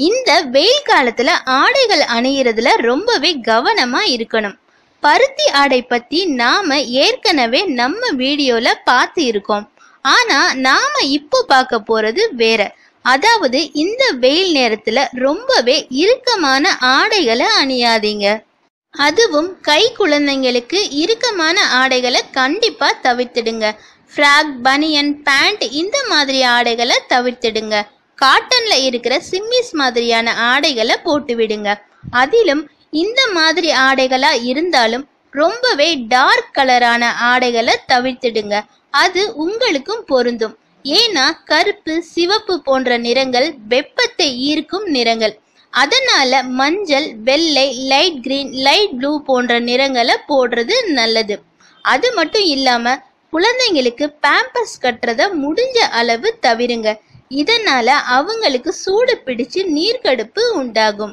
இந்த வெயில் காலத்துல ஆடைகள் அணியறதுல ரொம்பவே கவனமா இருக்கணும். பருத்தி ஆடை பத்தி நாம ஏற்கனவே நம்ம வீடியோல பார்த்து இருக்கோம். ஆனா நாம இப்போ பார்க்க போறது வேற. அதாவது இந்த வெயில் நேரத்துல ரொம்பவே இறுக்கமான ஆடைகளை அணியாதீங்க. அதுவும் கை குழந்தைங்களுக்கு இறுக்கமான ஆடைகளை கண்டிப்பா தவிர்த்திடுங்க. ஃப்ராக், பனியன், பேண்ட் இந்த மாதிரி ஆடைகளை தவிர்த்திடுங்க. காட்டன்ல இருக்கிற சிம்மிஸ் மாதிரியான ஆடைகளை போட்டு விடுங்க. அதிலும் இந்த மாதிரி ஆடைகளா இருந்தாலும் ரொம்பவே டார்க் கலரான ஆடைகளை தவிர்த்திடுங்க. அது உங்களுக்கும் பொருந்தும். ஏன்னா கருப்பு, சிவப்பு போன்ற நிறங்கள் வெப்பத்தை ஈர்க்கும் நிறங்கள். அதனால மஞ்சள், வெள்ளை, லைட் கிரீன், லைட் ப்ளூ போன்ற நிறங்களை போடுறது நல்லது. அது மட்டும் இல்லாம குழந்தைங்களுக்கு பேம்பர்ஸ் கட்டுறத முடிஞ்ச அளவு தவிருங்க. இதனால அவங்களுக்கு சூடு பிடிச்சு நீர்க்கடுப்பு உண்டாகும்.